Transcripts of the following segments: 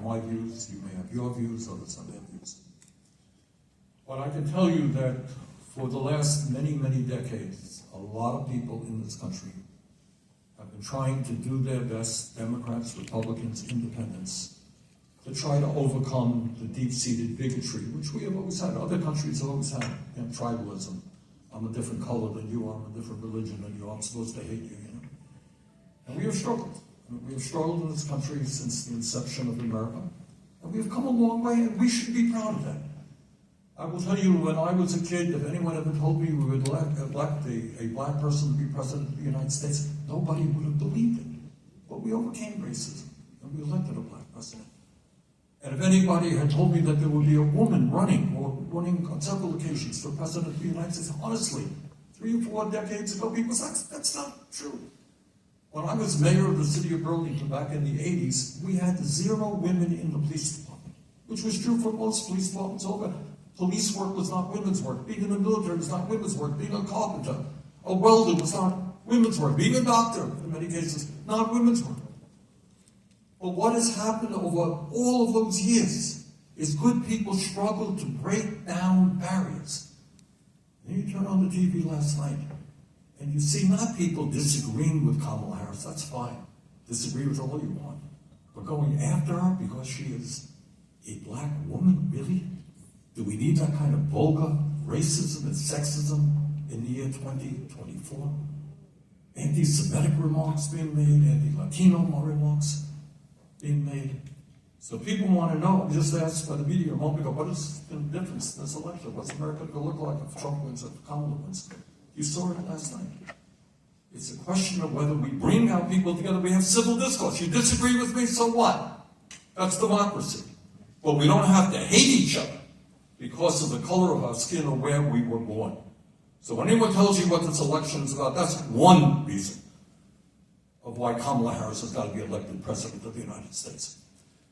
my views, you may have your views, others have their views. But I can tell you that for the last many, many decades, a lot of people in this country have been trying to do their best, Democrats, Republicans, independents, to try to overcome the deep-seated bigotry, which we have always had. Other countries have always had, tribalism. I'm a different color than you, I'm a different religion than you, I'm supposed to hate you, And we have struggled. We have struggled in this country since the inception of America. And we have come a long way, and we should be proud of that. I will tell you, when I was a kid, if anyone ever told me we would elect a black person to be president of the United States, nobody would have believed it. But we overcame racism, and we elected a black president. And if anybody had told me that there would be a woman running on several occasions for president of the United States, honestly, 3 or 4 decades ago, people said, that's not true. When I was mayor of the city of Burlington back in the 80s, we had 0 women in the police department, which was true for most police departments over. Police work was not women's work. Being in the military was not women's work. Being a carpenter, a welder was not women's work. Being a doctor, in many cases, not women's work. But what has happened over all of those years is good people struggle to break down barriers. And you turn on the TV last night, and you see not people disagreeing with Kamala Harris, that's fine. Disagree with her all you want. But going after her because she is a black woman, really? Do we need that kind of vulgar racism and sexism in the year 2024? Anti-Semitic remarks being made, anti-Latino remarks being made. So people want to know, just asked by the media a moment ago, what is the difference in this election? What's America going to look like if Trump wins, if Kamala wins? You saw it last night. It's a question of whether we bring our people together. We have civil discourse. You disagree with me, so what? That's democracy. But we don't have to hate each other because of the color of our skin or where we were born. So when anyone tells you what this election is about, that's one reason of why Kamala Harris has got to be elected president of the United States.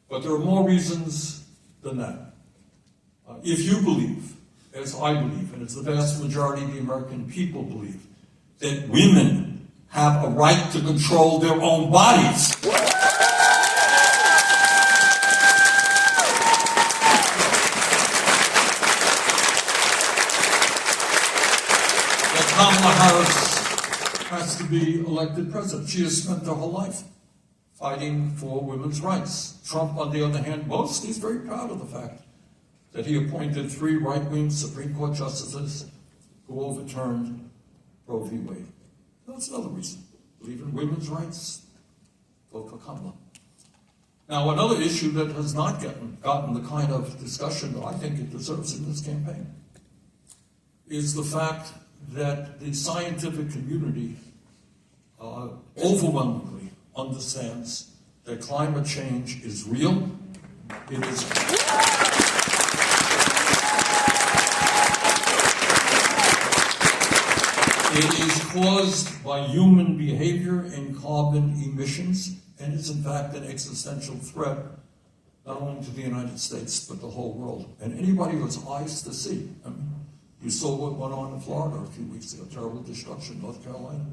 But there are more reasons than that. If you believe, as I believe, and as the vast majority of the American people believe, that women have a right to control their own bodies, Kamala Harris has to be elected president. She has spent her whole life fighting for women's rights. Trump, on the other hand, boasts, he's very proud of the fact that he appointed 3 right-wing Supreme Court justices who overturned Roe v. Wade. That's another reason. Believe in women's rights, vote for Kamala. Now, another issue that has not gotten the kind of discussion that I think it deserves in this campaign is the fact that the scientific community overwhelmingly understands that climate change is real. It is caused by human behavior and carbon emissions, and is in fact an existential threat not only to the United States but the whole world. And anybody who has eyes to see, I mean, you saw what went on in Florida a few weeks ago, terrible destruction in North Carolina.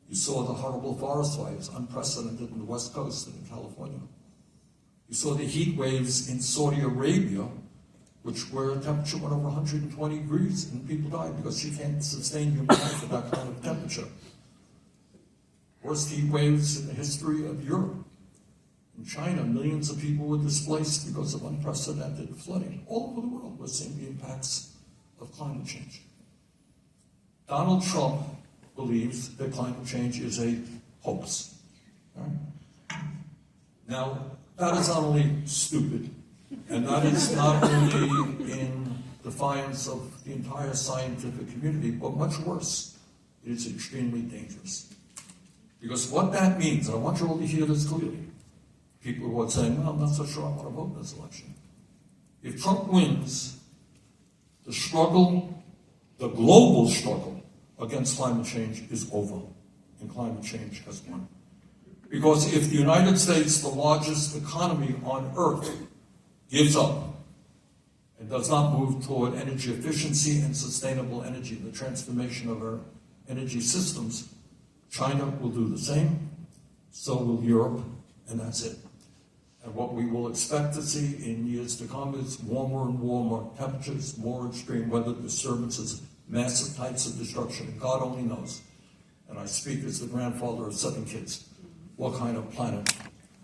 You saw the horrible forest fires, unprecedented in the West Coast and in California. You saw the heat waves in Saudi Arabia, where temperature went over 120 degrees and people died because you can't sustain human life at that kind of temperature. Worst heat waves in the history of Europe. In China, millions of people were displaced because of unprecedented flooding. All over the world, we're seeing the impacts of climate change. Donald Trump believes that climate change is a hoax. Right? Now, that is not only stupid, and that is not only in defiance of the entire scientific community, but much worse, it is extremely dangerous. Because what that means, and I want you all to hear this clearly, people who are saying, well, I'm not so sure I want to vote in this election. If Trump wins, the struggle, the global struggle against climate change is over, and climate change has won. Because if the United States, the largest economy on earth, gives up and does not move toward energy efficiency and sustainable energy, the transformation of our energy systems, China will do the same, so will Europe, and that's it. And what we will expect to see in years to come is warmer and warmer temperatures, more extreme weather disturbances, massive types of destruction, and God only knows. And I speak as the grandfather of 7 kids, what kind of planet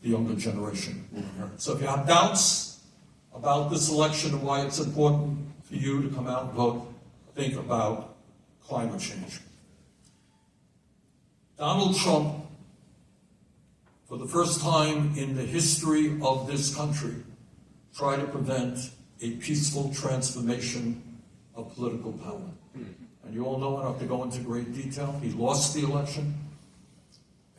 the younger generation will inherit. So if you have doubts about this election and why it's important for you to come out and vote, think about climate change. Donald Trump, for the first time in the history of this country, tried to prevent a peaceful transformation of political power. And you all know, I don't have to go into great detail, he lost the election,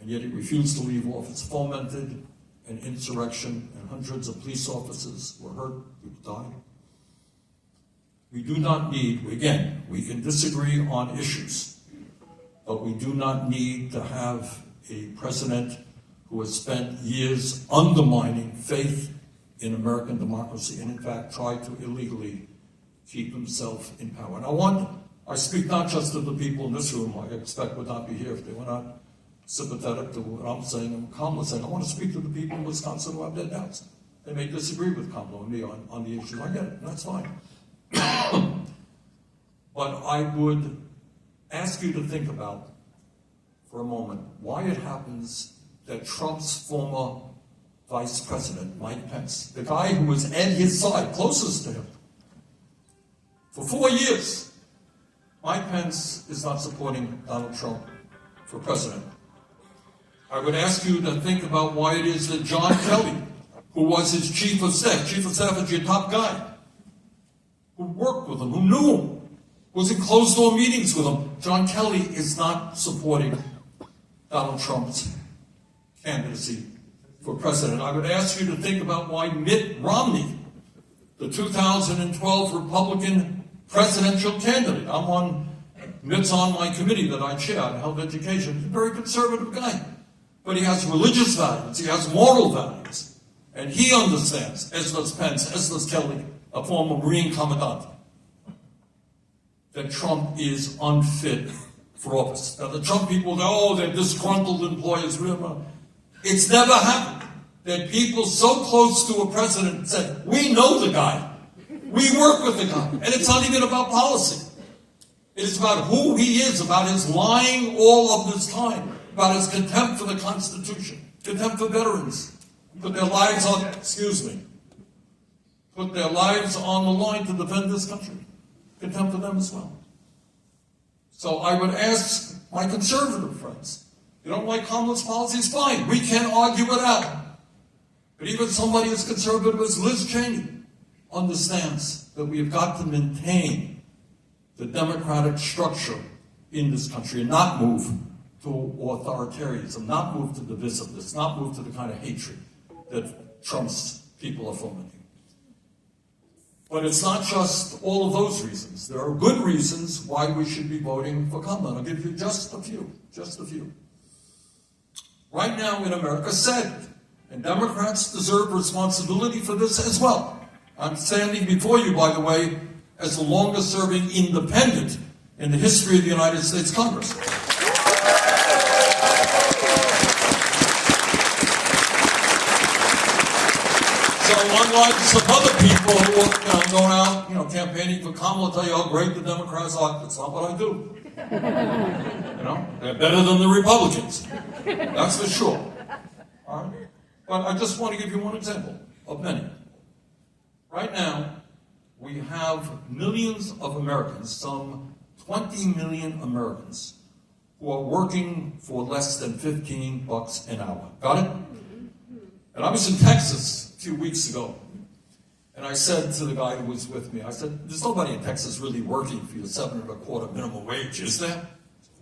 and yet he refused to leave office, fomented an insurrection, and hundreds of police officers were hurt, people died. We do not need, again, we can disagree on issues, but we do not need to have a president who has spent years undermining faith in American democracy and in fact tried to illegally keep himself in power. And I speak not just to the people in this room, I expect would not be here if they were not sympathetic to what I'm saying and Kamala saying. I want to speak to the people in Wisconsin who have their doubts. They may disagree with Kamala and me on the issues. I get it, and that's fine. But I would ask you to think about, for a moment, why it happens that Trump's former vice president, Mike Pence, the guy who was at his side, closest to him, for 4 years, Mike Pence is not supporting Donald Trump for president. I would ask you to think about why it is that John Kelly, who was his chief of staff is your top guy, who worked with him, who knew him, was in closed-door meetings with him. John Kelly is not supporting Donald Trump's candidacy for president. I would ask you to think about why Mitt Romney, the 2012 Republican presidential candidate, Mitt's on my committee that I chair on health education, he's a very conservative guy, but he has religious values, he has moral values, and he understands, as does Pence, as does Kelly, a former Marine commandant, that Trump is unfit for office. Now the Trump people go, oh, they're disgruntled employees. It's never happened that people so close to a president said, we know the guy, we work with the guy, and it's not even about policy. It is about who he is, about his lying all of this time, about his contempt for the Constitution, contempt for veterans, put their lives on, put their lives on the line to defend this country. Contempt for them as well. So I would ask my conservative friends, you don't like Kamala's policies? Fine, we can argue it out. But even somebody as conservative as Liz Cheney understands that we have got to maintain the democratic structure in this country and not move to authoritarianism, not move to divisiveness, not move to the kind of hatred that Trump's people are fomenting. But it's not just all of those reasons. There are good reasons why we should be voting for Kamala. I'll give you just a few. Right now in America, sadly, and Democrats deserve responsibility for this as well. I'm standing before you, by the way, as the longest-serving independent in the history of the United States Congress. So unlike some other people who are going out, campaigning for Kamala, tell you how great the Democrats are, that's not what I do. They're better than the Republicans. That's for sure. All right? But I just want to give you one example of many. Right now, we have millions of Americans, some 20 million Americans, who are working for less than $15 an hour. Got it? And I was in Texas a few weeks ago, and I said to the guy who was with me, I said, there's nobody in Texas really working for your $7.25 minimum wage, is there?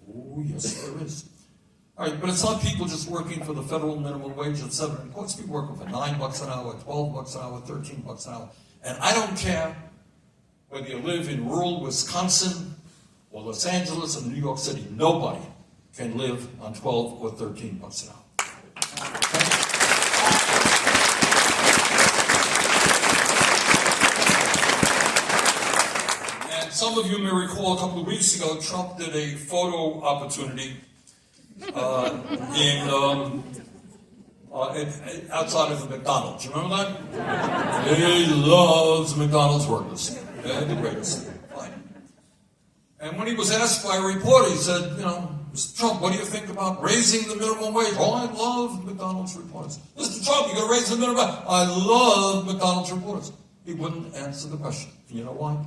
Oh, yes, there is. All right, but it's not people just working for the federal minimum wage at $7.25. It's people working for $9 an hour, $12 an hour, $13 an hour. And I don't care whether you live in rural Wisconsin or Los Angeles or New York City. Nobody can live on $12 or $13 an hour. Some of you may recall a couple of weeks ago, Trump did a photo opportunity on outside of the McDonald's. You remember that? He loves McDonald's workers. They're the greatest. Fine. And when he was asked by a reporter, he said, Mr. Trump, what do you think about raising the minimum wage? Oh, I love McDonald's reporters. Mr. Trump, you're going to raise the minimum wage? I love McDonald's reporters. He wouldn't answer the question. You know why?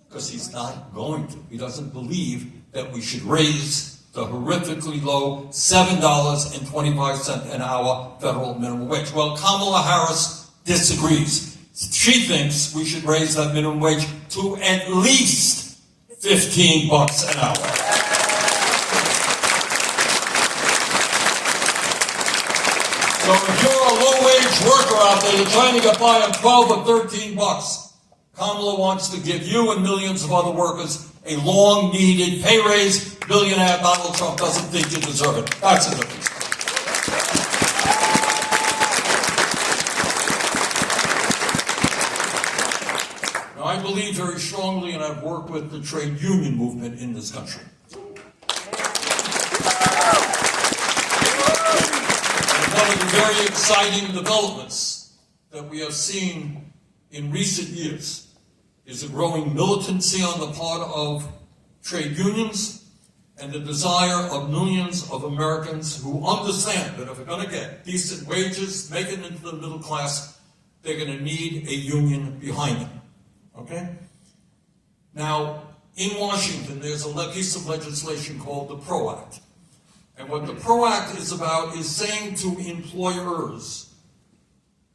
Because he's not going to. He doesn't believe that we should raise the horrifically low $7.25 an hour federal minimum wage. Well, Kamala Harris disagrees. She thinks we should raise that minimum wage to at least $15 an hour. So if you're a low-wage worker out there, you're trying to get by on $12 or $13, Kamala wants to give you and millions of other workers a long-needed pay raise. Billionaire Donald Trump doesn't think you deserve it. That's the difference. Now, I believe very strongly, and I've worked with the trade union movement in this country. And one of the very exciting developments that we have seen in recent years is a growing militancy on the part of trade unions and the desire of millions of Americans who understand that if they're going to get decent wages, make it into the middle class, they're going to need a union behind them. Okay? Now, in Washington, there's a piece of legislation called the PRO Act. And what the PRO Act is about is saying to employers,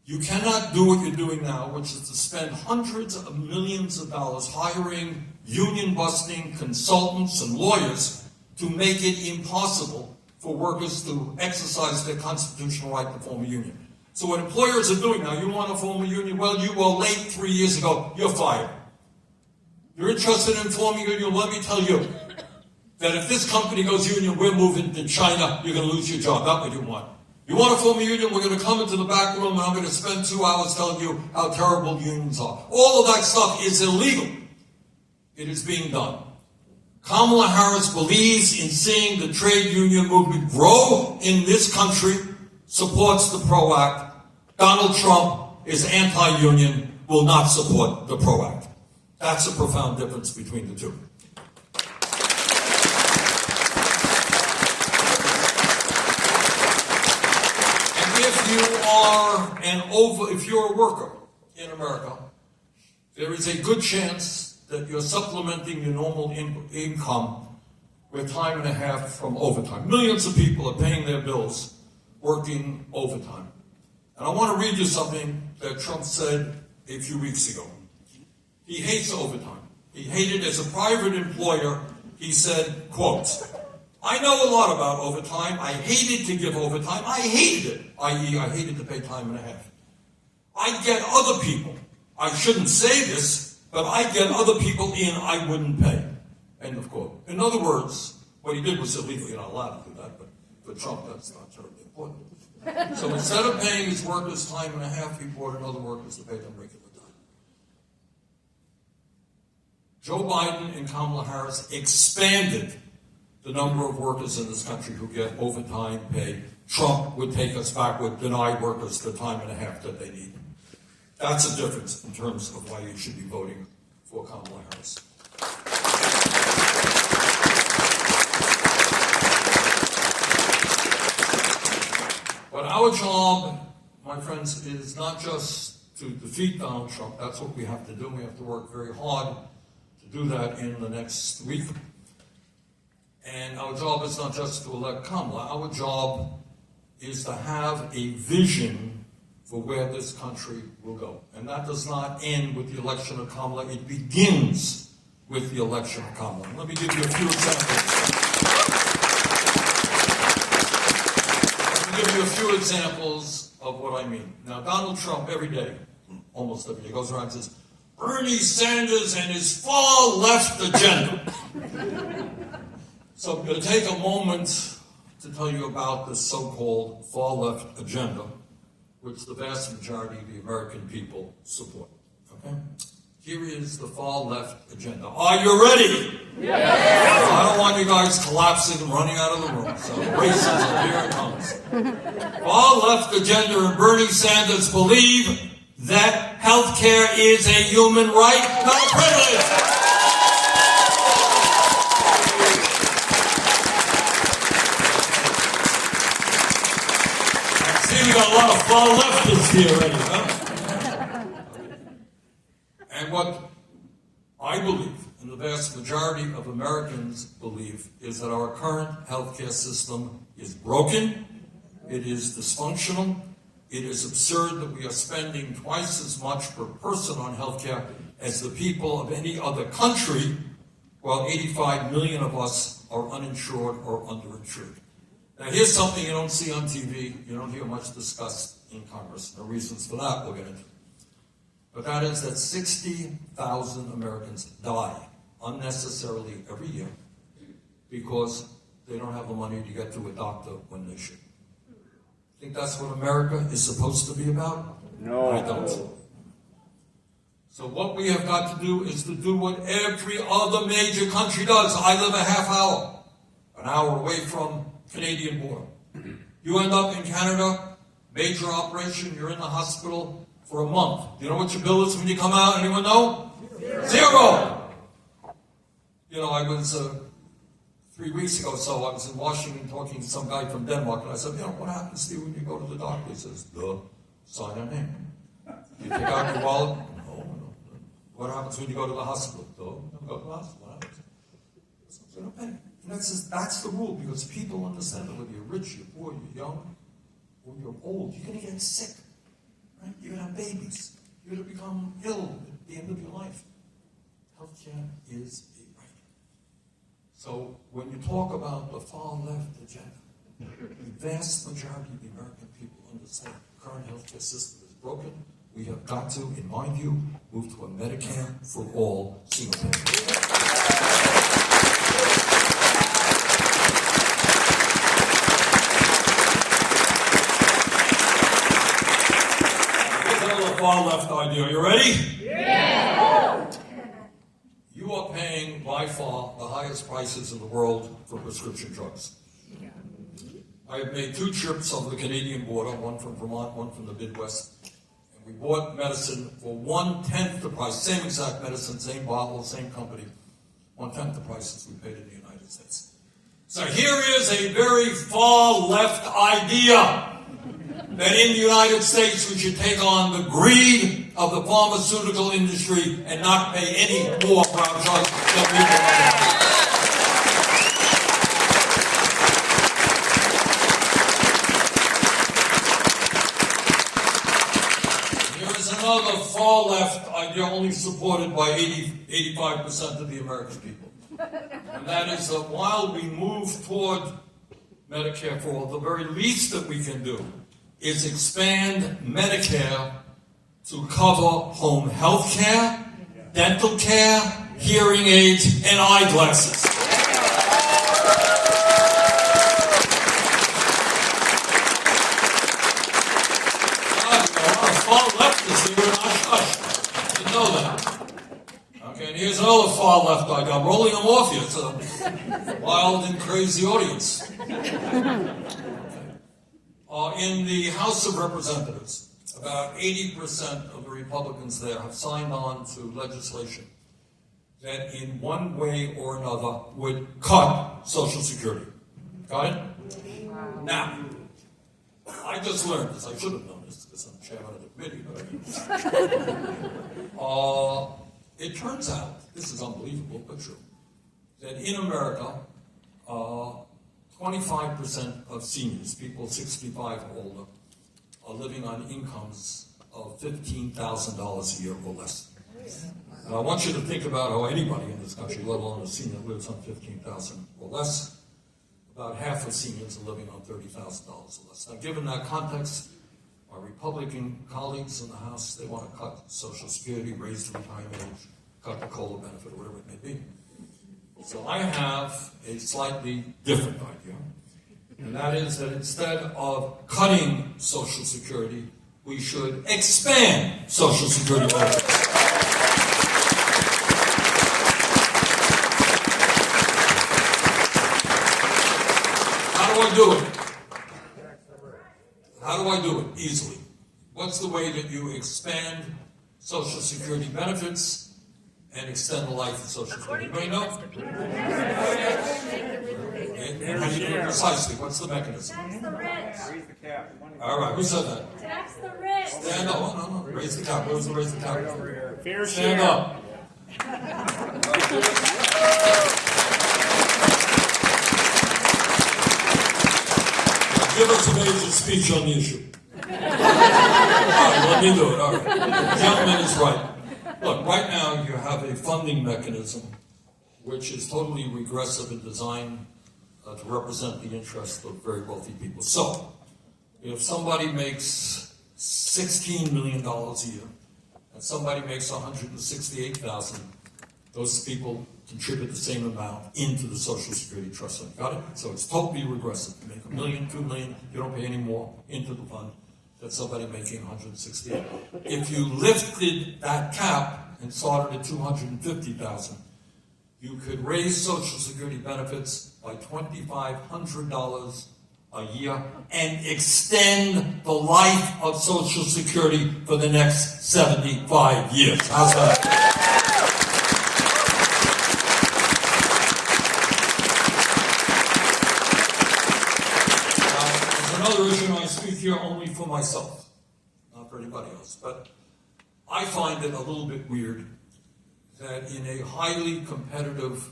you cannot do what you're doing now, which is to spend hundreds of millions of dollars hiring union-busting consultants and lawyers to make it impossible for workers to exercise their constitutional right to form a union. So what employers are doing now, you want to form a union? Well, you were late 3 years ago. You're fired. You're interested in forming a union? Let me tell you that if this company goes union, we're moving to China. You're going to lose your job. That's what you want. You want to form a union? We're going to come into the back room and I'm going to spend 2 hours telling you how terrible unions are. All of that stuff is illegal. It is being done. Kamala Harris believes in seeing the trade union movement grow in this country, supports the PRO Act. Donald Trump is anti-union, will not support the PRO Act. That's a profound difference between the two. If you're a worker in America, there is a good chance that you're supplementing your normal income with time and a half from overtime. Millions of people are paying their bills working overtime. And I want to read you something that Trump said a few weeks ago. He hates overtime. He hated it as a private employer. He said, quote, I know a lot about overtime. I hated to give overtime. I hated it, i.e. I hated to pay time and a half. I'd get other people. I shouldn't say this, but I'd get other people in I wouldn't pay. End of quote. In other words, what he did was illegal. You're not allowed to do that, but for Trump, that's not terribly important. So instead of paying his workers time and a half, he brought in other workers to pay them regular time. Joe Biden and Kamala Harris expanded the number of workers in this country who get overtime pay. Trump would take us back, would deny workers the time and a half that they need. That's a difference in terms of why you should be voting for Kamala Harris. But our job, my friends, is not just to defeat Donald Trump. That's what we have to do. We have to work very hard to do that in the next week. And our job is not just to elect Kamala. Our job is to have a vision for where this country will go. And that does not end with the election of Kamala. It begins with the election of Kamala. Let me give you a few examples. Of what I mean. Now, Donald Trump, every day, almost every day, goes around and says, Bernie Sanders and his far-left agenda. So I'm going to take a moment to tell you about this so-called far-left agenda, which the vast majority of the American people support. Okay? Here is the far left agenda. Are you ready? Yes. I don't want you guys collapsing and running out of the room. So racism, here it comes. Far left agenda and Bernie Sanders believe that health care is a human right, not a privilege. I see we got a lot of far leftists here already, huh? And what I believe, and the vast majority of Americans believe, is that our current healthcare system is broken, it is dysfunctional, it is absurd that we are spending twice as much per person on healthcare as the people of any other country, while 85 million of us are uninsured or underinsured. Now here's something you don't see on TV, you don't hear much discussed in Congress. There are reasons for that, we'll get into. But that is that 60,000 Americans die unnecessarily every year because they don't have the money to get to a doctor when they should. Think that's what America is supposed to be about? No. I don't. So what we have got to do is to do what every other major country does. I live a half hour, an hour away from Canadian border. You end up in Canada, major operation, you're in the hospital for a month. You know what your bill is when you come out? Anyone know? Zero. You know, I was 3 weeks ago, so I was in Washington talking to some guy from Denmark, and I said, you know, what happens to you when you go to the doctor? He says, sign a name. You take out your wallet? No. What happens when you go to the hospital? No, go to the hospital. What happens? So, and that's the rule, because people understand that whether you're rich, you're poor, you're young, or you're old, you're going to get sick. Right? You're going to have babies. You're going to become ill at the end of your life. Healthcare is a right. So when you talk about the far left agenda, the vast majority of the American people understand the current healthcare system is broken. We have got to, in my view, move to a Medicare for all single payment. Far left idea. Are you ready? Yeah. You are paying by far the highest prices in the world for prescription drugs. I have made 2 trips over the Canadian border, one from Vermont, one from the Midwest, and we bought medicine for 1/10 the price, same exact medicine, same bottle, same company, 1/10 the prices we paid in the United States. So here is a very far left idea that in the United States we should take on the greed of the pharmaceutical industry and not pay any more for our drugs than we provide. Here is another far left idea only supported by 85% of the American people. And that is that while we move toward Medicare for all, the very least that we can do is expand Medicare to cover home health care, dental care, hearing aids, and eyeglasses. Far leftists here in Oshkosh. You know that. Okay, and here's another far left idea. I'm rolling them off here. It's a wild and crazy audience. In the House of Representatives, about 80% of the Republicans there have signed on to legislation that in one way or another would cut Social Security. Got it? Wow. Now, I just learned this. I should have known this because I'm chairman of the committee. But it turns out, this is unbelievable but true, that in America, 25% of seniors, people 65 or older, are living on incomes of $15,000 a year or less. And I want you to think about how anybody in this country, let alone a senior, lives on $15,000 or less. About half of seniors are living on $30,000 or less. Now, given that context, our Republican colleagues in the House, they want to cut Social Security, raise the retirement age, cut the COLA benefit, or whatever it may be. So I have a slightly different idea, and that is that instead of cutting Social Security, we should expand Social Security benefits. do it? How do I do it? Easily. What's the way that you expand Social Security benefits and extend the life of Social Security? Anybody know? And how do you do it precisely? What's the mechanism? Tax the rich. Raise the cap. All right, who said that? Tax the rich. Stand up. No. Raise the cap. Where's the raise the cap? Fair Stand share. up. Give us a major speech on the issue. All right, let me do it. All right. The gentleman is right. Look, right now you have a funding mechanism which is totally regressive and designed to represent the interests of very wealthy people. So, if somebody makes $16 million a year and somebody makes $168,000, those people contribute the same amount into the Social Security Trust Fund. Got it? So it's totally regressive. You make $1 million, $2 million, you don't pay any more into the fund than somebody making $168,000. If you lifted that cap and started at $250,000, you could raise Social Security benefits by $2,500 a year and extend the life of Social Security for the next 75 years. How's that? Another issue, and I speak here only for myself, not for anybody else, but I find it a little bit weird that in a highly competitive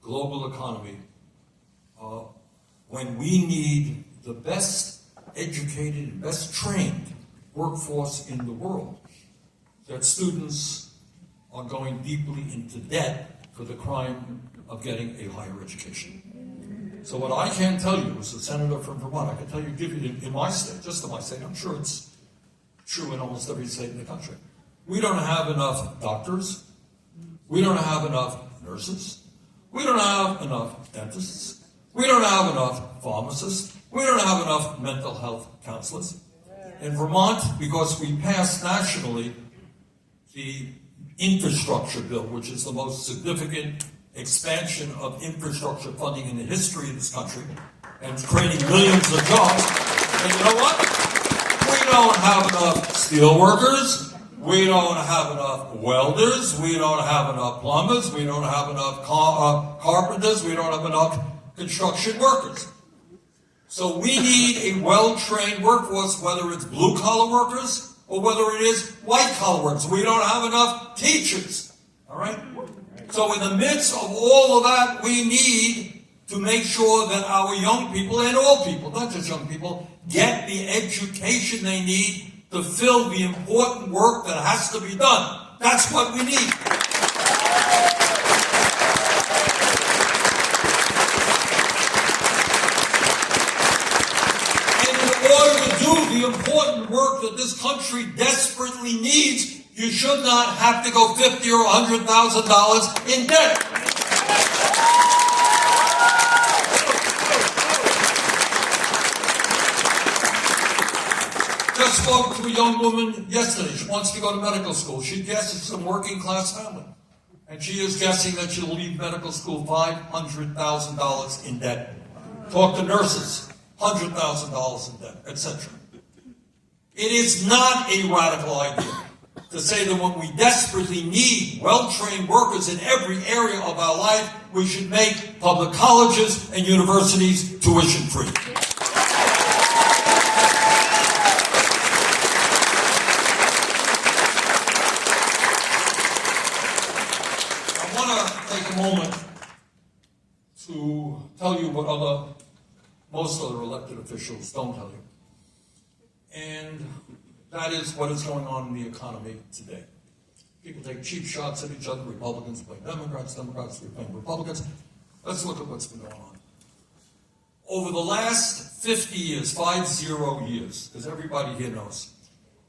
global economy, when we need the best educated and best trained workforce in the world, that students are going deeply into debt for the crime of getting a higher education. So what I can tell you as a senator from Vermont, I can tell you, give you in my state, just in my state, I'm sure it's true in almost every state in the country. We don't have enough doctors. We don't have enough nurses. We don't have enough dentists. We don't have enough pharmacists. We don't have enough mental health counselors. In Vermont, because we passed nationally the infrastructure bill, which is the most significant expansion of infrastructure funding in the history of this country, and it's creating millions of jobs. And you know what? We don't have enough steel workers. We don't have enough welders. We don't have enough plumbers. We don't have enough carpenters. We don't have enough construction workers. So we need a well-trained workforce, whether it's blue-collar workers or whether it is white-collar workers. We don't have enough teachers. All right? So in the midst of all of that, we need to make sure that our young people, and all people, not just young people, get the education they need to fill the important work that has to be done. That's what we need. And in order to do the important work that this country desperately needs, you should not have to go $50,000 or $100,000 in debt. Just spoke to a young woman yesterday. She wants to go to medical school. She guesses it's a working class family. And she is guessing that she'll leave medical school $500,000 in debt. Talk to nurses, $100,000 in debt, etc. It is not a radical idea to say that when we desperately need well-trained workers in every area of our life, we should make public colleges and universities tuition-free. Moment to tell you what most other elected officials don't tell you. And that is what is going on in the economy today. People take cheap shots at each other. Republicans blame Democrats, Democrats blame Republicans. Let's look at what's been going on. Over the last 50 years, 50 years, because everybody here knows,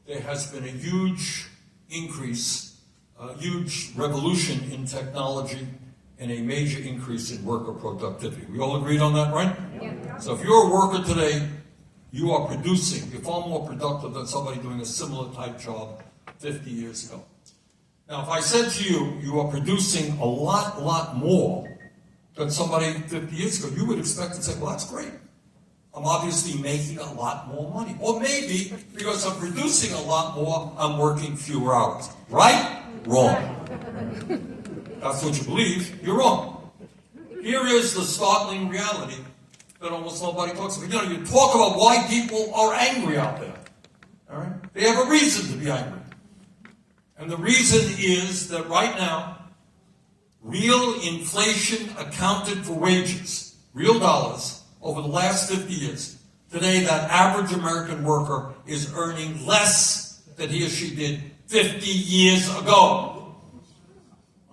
there has been a huge increase, a huge revolution in technology, and a major increase in worker productivity. We all agreed on that, right? Yeah. So if you're a worker today, you are producing, you're far more productive than somebody doing a similar type job 50 years ago. Now, if I said to you, you are producing a lot more than somebody 50 years ago, you would expect to say, well, that's great. I'm obviously making a lot more money. Or maybe because I'm producing a lot more, I'm working fewer hours. Right? Wrong. That's what you believe. You're wrong. Here is the startling reality that almost nobody talks about. You know, you talk about why people are angry out there. All right? They have a reason to be angry. And the reason is that right now, real inflation accounted for wages, real dollars, over the last 50 years. Today, that average American worker is earning less than he or she did 50 years ago.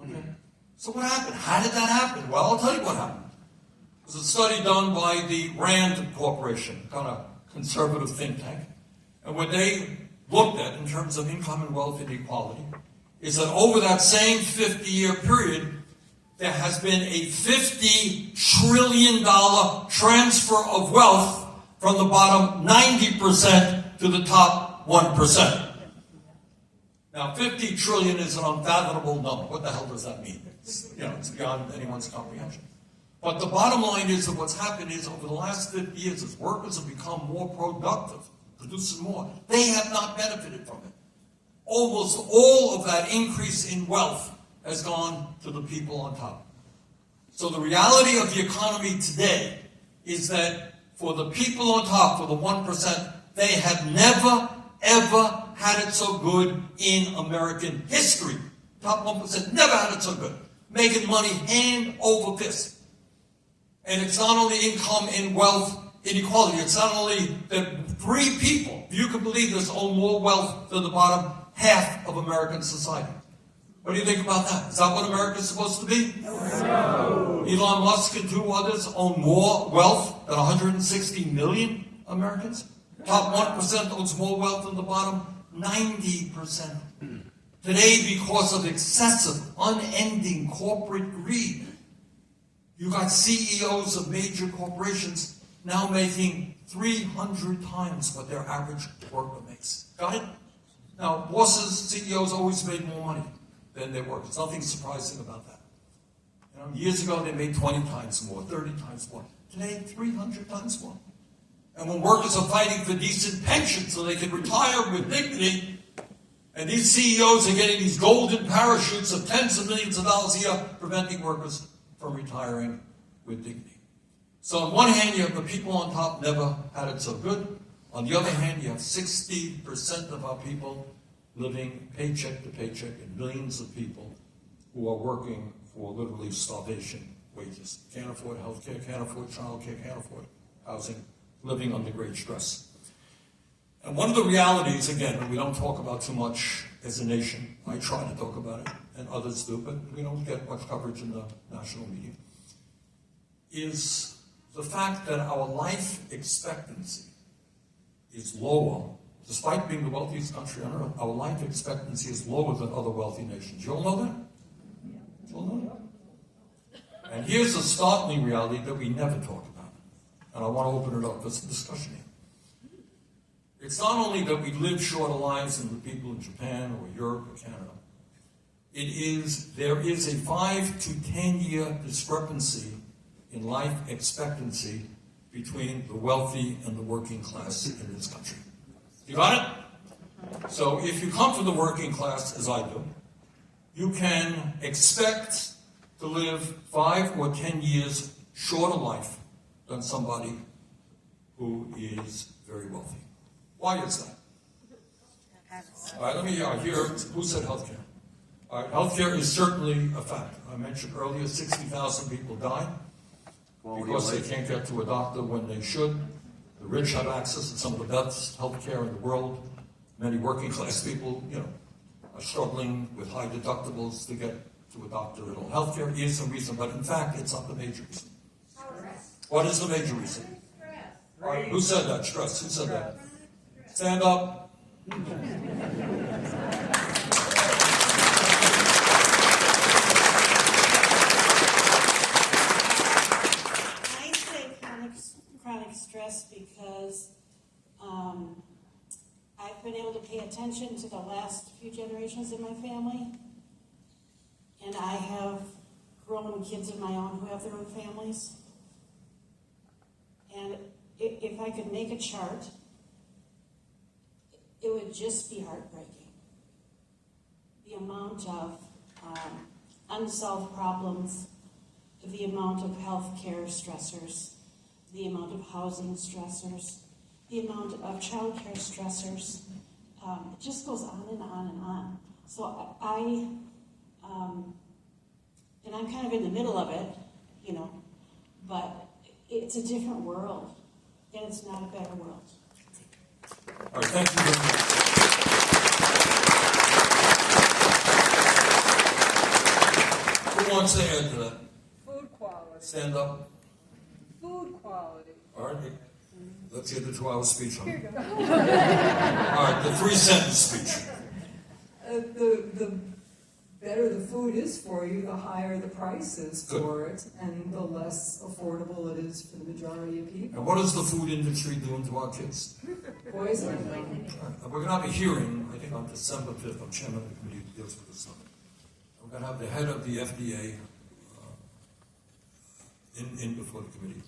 Okay. So what happened? How did that happen? Well, I'll tell you what happened. It was a study done by the Rand Corporation, kind of conservative think tank. And what they looked at in terms of income and wealth inequality is that over that same 50-year period, there has been a $50 trillion transfer of wealth from the bottom 90% to the top 1%. Now, 50 trillion is an unfathomable number. What the hell does that mean? It's beyond anyone's comprehension. But the bottom line is that what's happened is over the last 50 years, as workers have become more productive, producing more, they have not benefited from it. Almost all of that increase in wealth has gone to the people on top. So the reality of the economy today is that for the people on top, for the 1%, they have never, ever had it so good in American history. Top 1% never had it so good. Making money hand over fist. And it's not only income and wealth inequality. It's not only that 3 people, if you can believe this, own more wealth than the bottom half of American society. What do you think about that? Is that what America is supposed to be? No. Elon Musk and 2 others own more wealth than 160 million Americans. Top 1% owns more wealth than the bottom 90%. Today, because of excessive, unending corporate greed, you got CEOs of major corporations now making 300 times what their average worker makes. Got it? Now, bosses, CEOs always made more money than their workers. Nothing surprising about that. Years ago, they made 20 times more, 30 times more. Today, 300 times more. And when workers are fighting for decent pensions so they can retire with dignity, and these CEOs are getting these golden parachutes of tens of millions of dollars a year, preventing workers from retiring with dignity. So on one hand, you have the people on top never had it so good. On the other hand, you have 60% of our people living paycheck to paycheck, and millions of people who are working for literally starvation wages. Can't afford health care, can't afford child care, can't afford housing, living under great stress. And one of the realities, again, that we don't talk about too much as a nation, I try to talk about it, and others do, but we don't get much coverage in the national media, is the fact that our life expectancy is lower, despite being the wealthiest country on earth. Our life expectancy is lower than other wealthy nations. You all know that? You all know that? And here's a startling reality that we never talk about. And I want to open it up for some discussion here. It's not only that we live shorter lives than the people in Japan or Europe or Canada. There is a 5 to 10 year discrepancy in life expectancy between the wealthy and the working class in this country. You got it? So if you come from the working class, as I do, you can expect to live 5 or 10 years shorter life than somebody who is very wealthy. Why is that? All right, let me hear who said healthcare. All right, healthcare is certainly a fact. I mentioned earlier 60,000 people die because they can't get to a doctor when they should. The rich have access to some of the best healthcare in the world. Many working class people, are struggling with high deductibles to get to a doctor at all. Healthcare is a reason, but in fact, it's not the major reason. What is the major reason? All right, who said that? Stress. Who said that? Stand up. Chronic stress because I've been able to pay attention to the last few generations in my family, and I have grown kids of my own who have their own families, and if I could make a chart, it would just be heartbreaking. The amount of unsolved problems, the amount of healthcare stressors, the amount of housing stressors, the amount of childcare stressors. It just goes on and on and on. So and I'm kind of in the middle of it, you know, but it's a different world, and it's not a better world. All right, thank you very much. Who wants to add to that? Food quality. Stand up. Food quality. All right, let's hear the 2-hour speech on Here it. you go. All right, the 3-sentence speech. The better the food is for you, the higher the price is Good. for it, and the less affordable it is for the majority of people. And what is the food industry doing to our kids? Poison. We're going to have a hearing, I think on December 5th, I'm chairman of the committee that deals with this stuff. We're going to have the head of the FDA in before the committee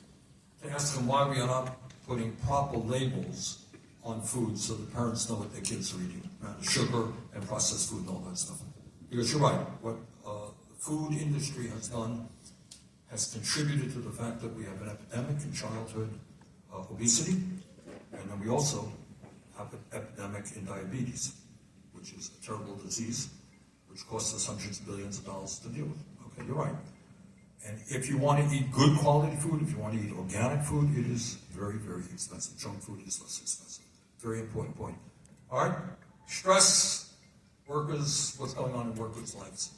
to ask them why we are not putting proper labels on food so the parents know what their kids are eating, sugar and processed food and all that stuff. Because you're right, what the food industry has done has contributed to the fact that we have an epidemic in childhood obesity, and then we also have an epidemic in diabetes, which is a terrible disease, which costs us hundreds of billions of dollars to deal with. Okay, you're right. And if you want to eat good quality food, if you want to eat organic food, it is very, very expensive. Junk food is less expensive. Very important point. All right, stress. Workers, what's going on in workers' lives?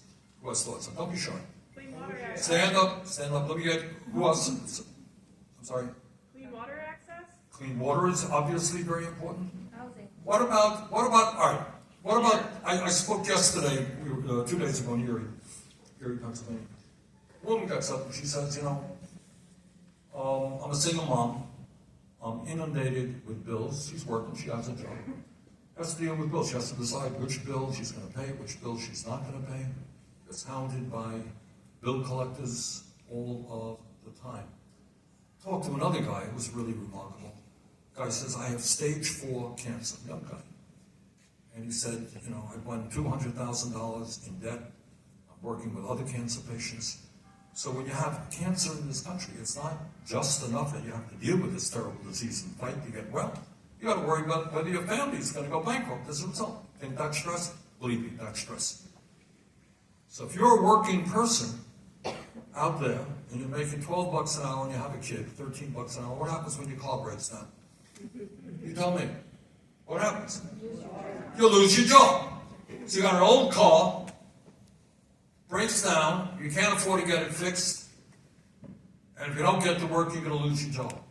Who has thoughts? Don't be shy. Clean water access. Stand up. Let me get, who else? I'm sorry. Clean water access. Clean water is obviously very important. Housing. What about, all right, what about, I spoke yesterday, 2 days ago in Erie, Pennsylvania. A woman gets up and she says, you know, I'm a single mom. I'm inundated with bills. She's working, she has a job. Has to deal with bills. She has to decide which bill she's going to pay, which bill she's not going to pay. Gets hounded by bill collectors all of the time. Talked to another guy who was really remarkable. Guy says, I have stage 4 cancer, young guy. And he said, you know, I won $200,000 in debt. I'm working with other cancer patients. So when you have cancer in this country, it's not just enough that you have to deal with this terrible disease and fight to get well. You got to worry about whether your family is going to go bankrupt as a result. Think that's stress? Believe me, that's stress. So if you're a working person out there and you're making $12 an hour and you have a kid, $13 an hour, what happens when your car breaks down? You tell me. What happens? You lose your job. So you got an old car, breaks down, you can't afford to get it fixed, and if you don't get to work, you're going to lose your job.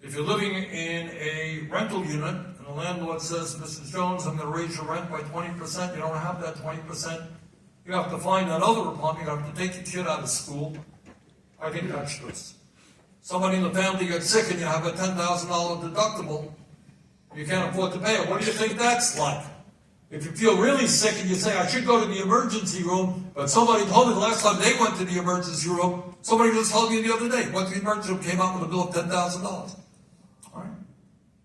If you're living in a rental unit and the landlord says, Mrs. Jones, I'm going to raise your rent by 20%, you don't have that 20%, you have to find another apartment, you have to take your kid out of school. I think that's stress. Somebody in the family gets sick and you have a $10,000 deductible, you can't afford to pay it. What do you think that's like? If you feel really sick and you say, I should go to the emergency room, but somebody told me the last time they went to the emergency room, somebody just told me the other day, went to the emergency room, came out with a bill of $10,000. All right?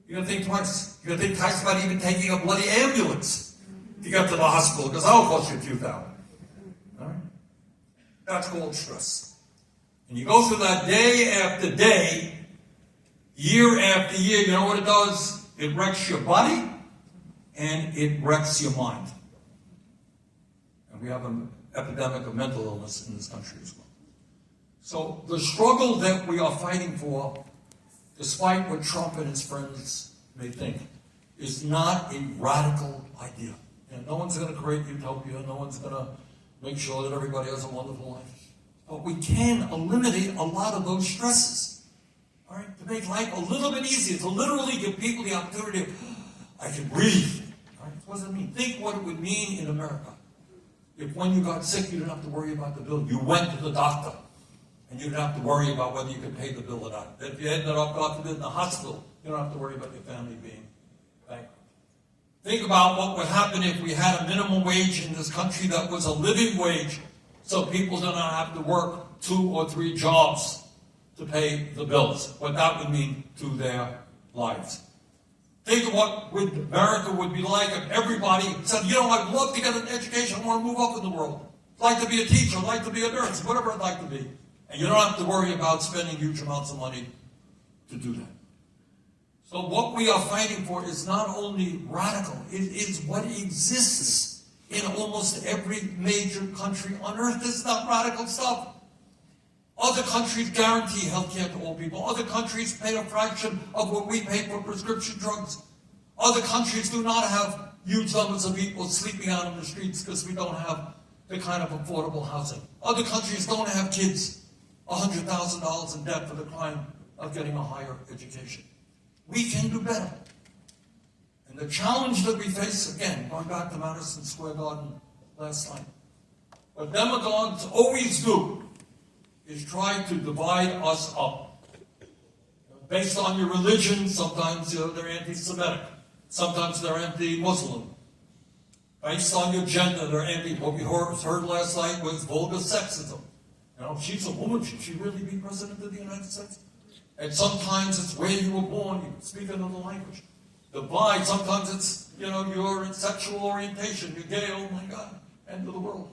You're going to think twice. You're going to think twice about even taking a bloody ambulance to get to the hospital, because that'll cost you a few thousand. All right? That's called stress. And you go through that day after day, year after year, you know what it does? It wrecks your body, and it wrecks your mind. And we have an epidemic of mental illness in this country as well. So the struggle that we are fighting for, despite what Trump and his friends may think, is not a radical idea. And no one's going to create utopia, no one's going to make sure that everybody has a wonderful life. But we can eliminate a lot of those stresses, all right, to make life a little bit easier, to literally give people the opportunity, I can breathe. All right? What does that mean? Think what it would mean in America if when you got sick, you didn't have to worry about the bill. You went to the doctor, and you didn't have to worry about whether you could pay the bill or not. If you ended up, God forbid, in the hospital, you don't have to worry about your family being bankrupt. Think about what would happen if we had a minimum wage in this country that was a living wage, so people do not have to work 2 or 3 jobs to pay the bills, what that would mean to their lives. Think of what America would be like if everybody said, you know, I'd love to get an education, I want to move up in the world. I'd like to be a teacher, I'd like to be a nurse, whatever I'd like to be. And you don't have to worry about spending huge amounts of money to do that. So what we are fighting for is not only radical, it is what exists in almost every major country on earth. This is not radical stuff. Other countries guarantee health care to all people. Other countries pay a fraction of what we pay for prescription drugs. Other countries do not have huge numbers of people sleeping out on the streets because we don't have the kind of affordable housing. Other countries don't have kids $100,000 in debt for the crime of getting a higher education. We can do better. And the challenge that we face, again, going back to Madison Square Garden last night, what demagogues always do is try to divide us up. Based on your religion, sometimes they're anti-Semitic. Sometimes they're anti-Muslim. Based on your gender, they're anti, what we heard last night was vulgar sexism. You know, she's a woman, should she really be president of the United States? And sometimes it's where you were born, you speak another language. Divide, sometimes it's, you know, your sexual orientation, you're gay, oh my God, end of the world.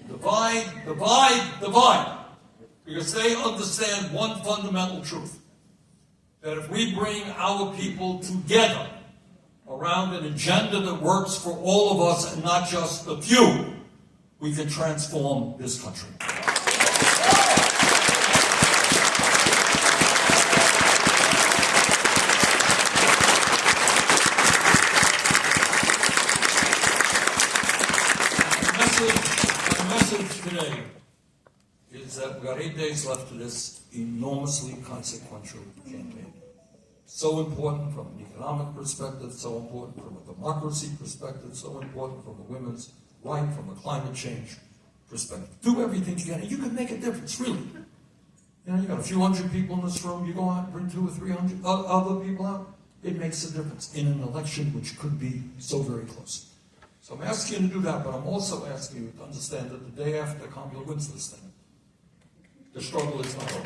Divide, divide, divide. Because they understand one fundamental truth. That if we bring our people together around an agenda that works for all of us and not just the few, we can transform this country. My message today is that we've got 8 days left to this enormously consequential campaign. So important from an economic perspective, so important from a democracy perspective, so important from a women's right, from a climate change perspective. Do everything you can, and you can make a difference, really. You know, you got a few hundred people in this room, you go out and bring 200 or 300 other people out, it makes a difference in an election which could be so very close. So I'm asking you to do that, but I'm also asking you to understand that the day after Kamala wins this thing, the struggle is not over.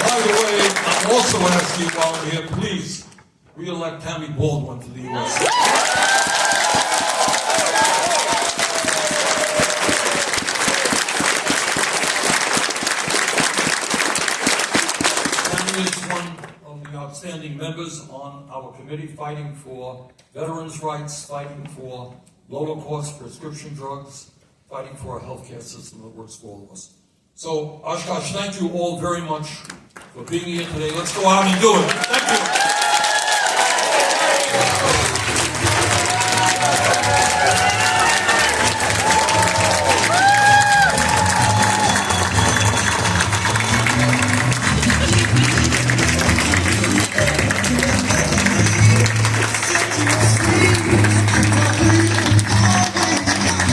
By the way, I'm also asking you while I'm here, please re-elect Tammy Baldwin to the U.S. Tammy is one of the outstanding members on our committee fighting for veterans' rights, fighting for lower-cost prescription drugs, fighting for a healthcare system that works for all of us. So, Oshkosh, thank you all very much for being here today. Let's go out and do it.